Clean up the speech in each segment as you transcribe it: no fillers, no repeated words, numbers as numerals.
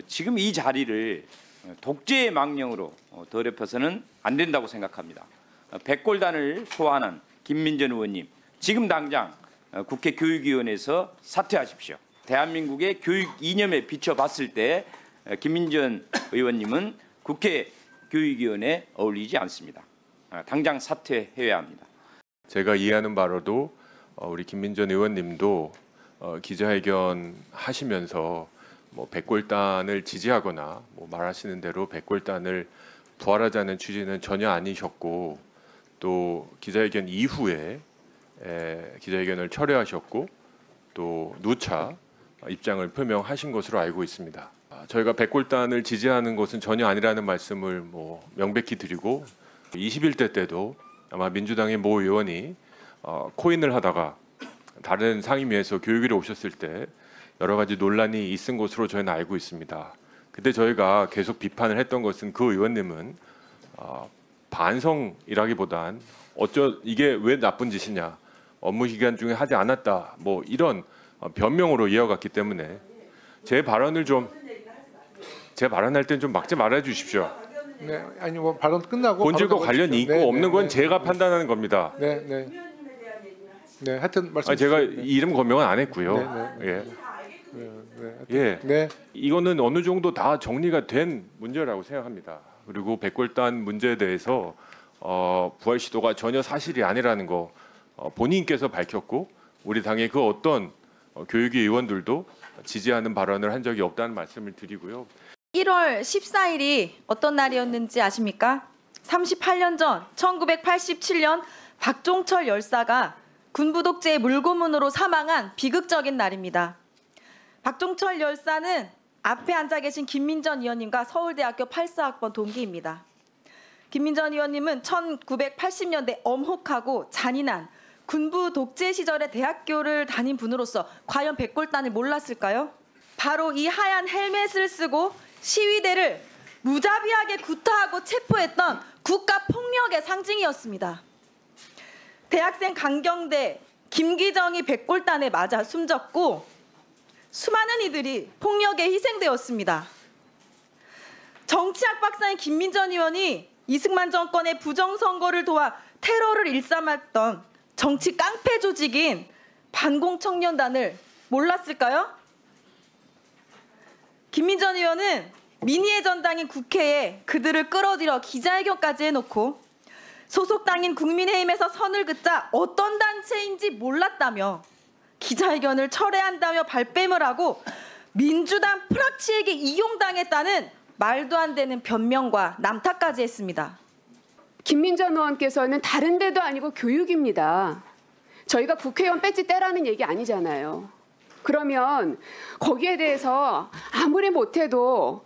지금 이 자리를 독재의 망령으로 더럽혀서는 안 된다고 생각합니다. 백골단을 소환한 김민전 의원님, 지금 당장 국회 교육위원회에서 사퇴하십시오. 대한민국의 교육 이념에 비춰봤을 때 김민전 의원님은 국회 교육위원회에 어울리지 않습니다. 당장 사퇴해야 합니다. 제가 이해하는 바로도 우리 김민전 의원님도 기자회견 하시면서 뭐 백골단을 지지하거나 뭐 말하시는 대로 백골단을 부활하자는 취지는 전혀 아니셨고, 또 기자회견 이후에 기자회견을 철회하셨고 또 누차 입장을 표명하신 것으로 알고 있습니다. 저희가 백골단을 지지하는 것은 전혀 아니라는 말씀을 명백히 드리고, 21대 때도 아마 민주당의 모 의원이 코인을 하다가 다른 상임위에서 교육위로 오셨을 때 여러 가지 논란이 있은 것으로 저희는 알고 있습니다. 그때 저희가 계속 비판을 했던 것은 그 의원님은 반성이라기보단 이게 왜 나쁜 짓이냐, 업무 기간 중에 하지 않았다, 뭐 이런 변명으로 이어갔기 때문에 제 발언할 땐 좀 막지 말아 주십시오. 네, 아니 뭐 발언 끝나고 본질과 관련이 있고 네, 없는 건 네, 제가 네, 판단하는 겁니다. 네, 네. 네, 하여튼 말씀. 제가 이름 거명은 안 했고요. 네, 네. 예. 네. 이거는 어느 정도 다 정리가 된 문제라고 생각합니다. 그리고 백골단 문제에 대해서 부활 시도가 전혀 사실이 아니라는 거 본인께서 밝혔고, 우리 당의 그 어떤 교육위 의원들도 지지하는 발언을 한 적이 없다는 말씀을 드리고요. 1월 14일이 어떤 날이었는지 아십니까? 38년 전 1987년 박종철 열사가 군부 독재의 물고문으로 사망한 비극적인 날입니다. 박종철 열사는 앞에 앉아 계신 김민전 의원님과 서울대학교 84학번 동기입니다. 김민전 의원님은 1980년대 엄혹하고 잔인한 군부 독재 시절의 대학교를 다닌 분으로서 과연 백골단을 몰랐을까요? 바로 이 하얀 헬멧을 쓰고 시위대를 무자비하게 구타하고 체포했던 국가폭력의 상징이었습니다. 대학생 강경대 김기정이 백골단에 맞아 숨졌고 수많은 이들이 폭력에 희생되었습니다. 정치학 박사인 김민전 의원이 이승만 정권의 부정선거를 도와 테러를 일삼았던 정치 깡패 조직인 반공청년단을 몰랐을까요? 김민전 의원은 민의의 전당인 국회에 그들을 끌어들여 기자회견까지 해놓고 소속 당인 국민의힘에서 선을 긋자 어떤 단체인지 몰랐다며 기자회견을 철회한다며 발뺌을 하고 민주당 프락치에게 이용당했다는 말도 안 되는 변명과 남탓까지 했습니다. 김민전 의원께서는 다른 데도 아니고 교육입니다. 저희가 국회의원 배지 떼라는 얘기 아니잖아요. 그러면 거기에 대해서 아무리 못해도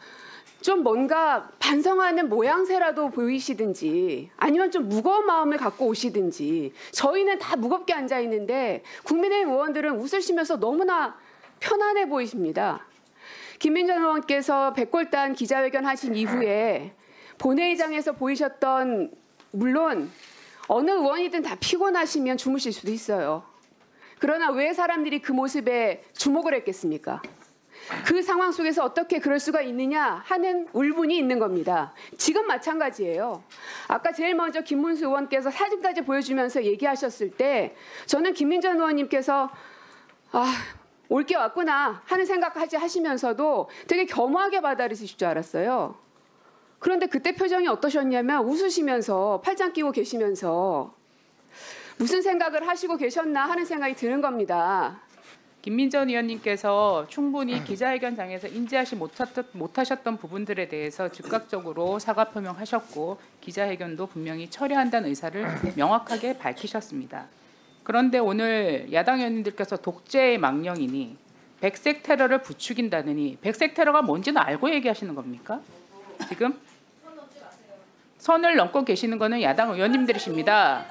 좀 뭔가 반성하는 모양새라도 보이시든지, 아니면 좀 무거운 마음을 갖고 오시든지. 저희는 다 무겁게 앉아 있는데 국민의힘 의원들은 웃으시면서 너무나 편안해 보이십니다. 김민전 의원께서 백골단 기자회견 하신 이후에 본회의장에서 보이셨던, 물론 어느 의원이든 다 피곤하시면 주무실 수도 있어요. 그러나 왜 사람들이 그 모습에 주목을 했겠습니까? 그 상황 속에서 어떻게 그럴 수가 있느냐 하는 울분이 있는 겁니다. 지금 마찬가지예요. 아까 제일 먼저 김문수 의원께서 사진까지 보여주면서 얘기하셨을 때 저는 김민전 의원님께서 올 게 왔구나 하는 생각까지 하시면서도 되게 겸허하게 받아들이실 줄 알았어요. 그런데 그때 표정이 어떠셨냐면 웃으시면서 팔짱 끼고 계시면서 무슨 생각을 하시고 계셨나 하는 생각이 드는 겁니다. 김민전 의원님께서 충분히 기자회견장에서 인지하지 못하셨던 부분들에 대해서 즉각적으로 사과 표명하셨고 기자회견도 분명히 철회한다는 의사를 명확하게 밝히셨습니다. 그런데 오늘 야당 의원님들께서 독재의 망령이니 백색 테러를 부추긴다느니 백색 테러가 뭔지는 알고 얘기하시는 겁니까? 지금 선을 넘고 계시는 것은 야당 의원님들이십니다.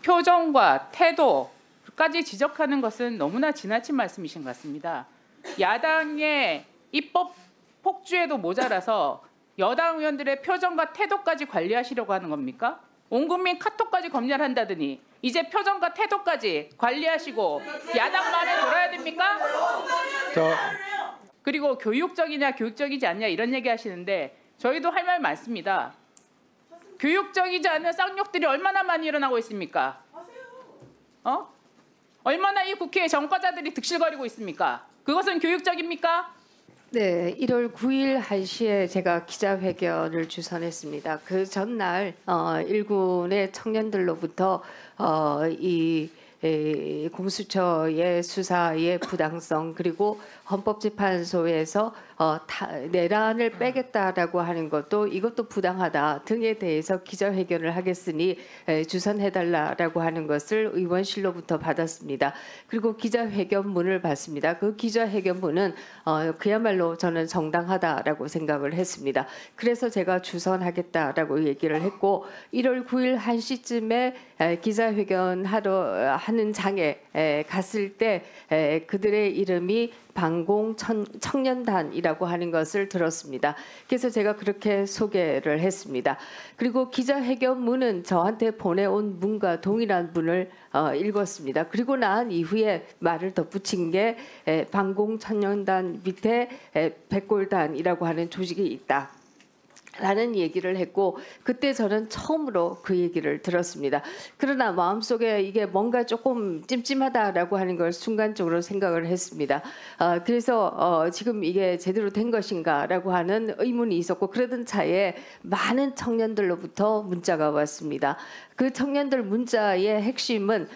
표정과 태도까지 지적하는 것은 너무나 지나친 말씀이신 것 같습니다. 야당의 입법 폭주에도 모자라서 여당 의원들의 표정과 태도까지 관리하시려고 하는 겁니까? 온 국민 카톡까지 검열한다더니 이제 표정과 태도까지 관리하시고 야당 말에 돌아야 됩니까? 그리고 교육적이냐 교육적이지 않냐 이런 얘기 하시는데 저희도 할 말 많습니다. 교육적이지 않은 쌍욕들이 얼마나 많이 일어나고 있습니까? 얼마나 이 국회에 전과자들이 득실거리고 있습니까? 그것은 교육적입니까? 네, 1월 9일 1시에 제가 기자회견을 주선했습니다. 그 전날 일군의 청년들로부터 이 공수처의 수사의 부당성 그리고 헌법재판소에서 내란을 빼겠다라고 하는 것도 이것도 부당하다 등에 대해서 기자회견을 하겠으니 주선해달라라고 하는 것을 의원실로부터 받았습니다. 그리고 기자회견문을 받습니다. 그 기자회견문은 그야말로 저는 정당하다라고 생각을 했습니다. 그래서 제가 주선하겠다라고 얘기를 했고 1월 9일 1시쯤에 기자회견 하는 장에 갔을 때 그들의 이름이 반공 청년단이라고 하는 것을 들었습니다. 그래서 제가 그렇게 소개를 했습니다. 그리고 기자회견문은 저한테 보내온 문과 동일한 문을 읽었습니다. 그리고 난 이후에 말을 덧붙인 게 반공 청년단 밑에 백골단이라고 하는 조직이 있다. 라는 얘기를 했고 그때 저는 처음으로 그 얘기를 들었습니다. 그러나 마음속에 이게 뭔가 조금 찜찜하다라고 하는 걸 순간적으로 생각을 했습니다. 그래서 지금 이게 제대로 된 것인가라고 하는 의문이 있었고 그러던 차에 많은 청년들로부터 문자가 왔습니다. 그 청년들 문자의 핵심은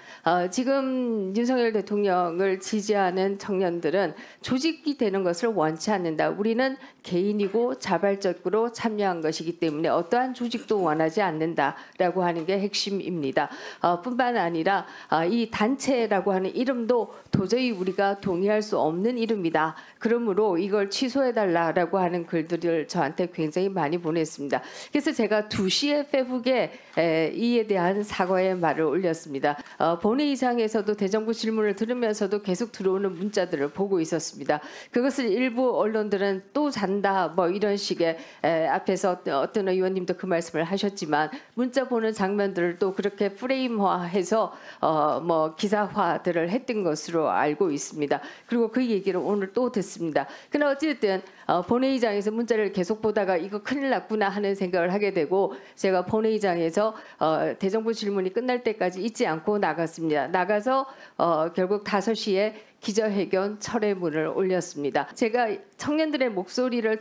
지금 윤석열 대통령을 지지하는 청년들은 조직이 되는 것을 원치 않는다. 우리는 개인이고 자발적으로 참여한 것이기 때문에 어떠한 조직도 원하지 않는다라고 하는 게 핵심입니다. 뿐만 아니라 이 단체라고 하는 이름도 도저히 우리가 동의할 수 없는 이름이다. 그러므로 이걸 취소해달라라고 하는 글들을 저한테 굉장히 많이 보냈습니다. 그래서 제가 2시에 페북에 이에 대한 사과의 말을 올렸습니다. 본회의장에서도 대정부 질문을 들으면서도 계속 들어오는 문자들을 보고 있었습니다. 그것을 일부 언론들은 또 잔다 뭐 이런 식의 앞에서 어떤 의원님도 그 말씀을 하셨지만 문자 보는 장면들을 또 그렇게 프레임화해서 뭐 기사화들을 했던 것으로 알고 있습니다. 그리고 그 얘기를 오늘 또 듣습니다. 그러나 어쨌든 본회의장에서 문자를 계속 보다가 이거 큰일 났구나 하는 생각을 하게 되고 제가 본회의장에서 대정부 질문이 끝날 때까지 잊지 않고 나갔습니다. 나가서 결국 5시에 기자회견 철회문을 올렸습니다. 제가 청년들의 목소리를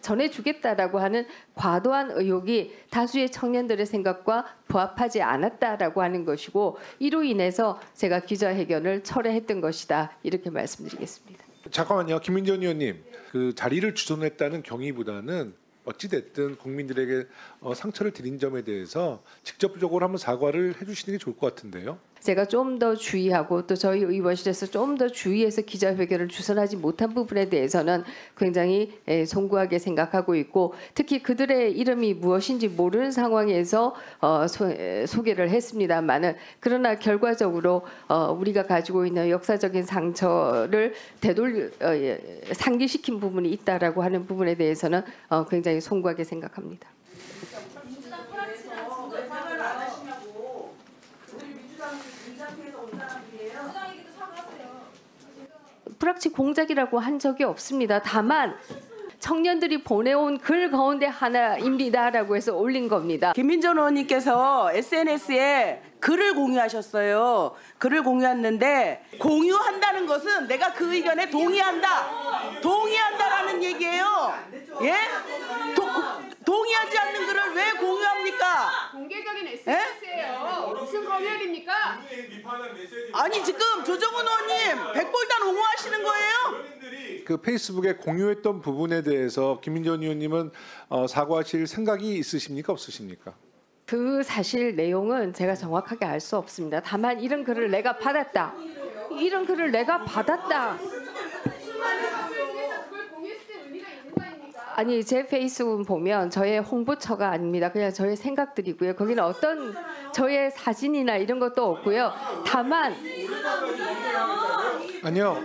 전해주겠다라고 하는 과도한 의혹이 다수의 청년들의 생각과 부합하지 않았다라고 하는 것이고 이로 인해서 제가 기자회견을 철회했던 것이다. 이렇게 말씀드리겠습니다. 잠깐만요, 김민전 의원님. 그 자리를 주선했다는 경위보다는 어찌됐든 국민들에게 상처를 드린 점에 대해서 직접적으로 한번 사과를 해주시는 게 좋을 것 같은데요. 제가 좀 더 주의하고 또 저희 의원실에서 좀 더 주의해서 기자회견을 주선하지 못한 부분에 대해서는 굉장히 송구하게 생각하고 있고 특히 그들의 이름이 무엇인지 모르는 상황에서 소개를 했습니다마는 그러나 결과적으로 우리가 가지고 있는 역사적인 상처를 상기시킨 부분이 있다라고 하는 부분에 대해서는 굉장히 송구하게 생각합니다. 불합치 공작이라고 한 적이 없습니다. 다만 청년들이 보내온 글 가운데 하나입니다라고 해서 올린 겁니다. 김민전 의원님께서 SNS에 글을 공유하셨어요. 글을 공유했는데 공유한다는 것은 내가 그 의견에 동의한다라는 얘기예요. 예? 동의하지 않는 글을 왜 공유합니까? 공개적인 SNS예요. 무슨 검열입니까? 아니 지금 조정훈 의원님 백골단 옹호하시는 거예요? 그 페이스북에 공유했던 부분에 대해서 김민전 의원님은 사과하실 생각이 있으십니까 없으십니까? 그 사실 내용은 제가 정확하게 알 수 없습니다. 다만 이런 글을 내가 받았다. 이런 글을 내가 받았다. 아니 제 페이스북 보면 저의 홍보처가 아닙니다. 그냥 저의 생각들이고요. 거기는 어떤 저의 사진이나 이런 것도 없고요. 다만 아니요.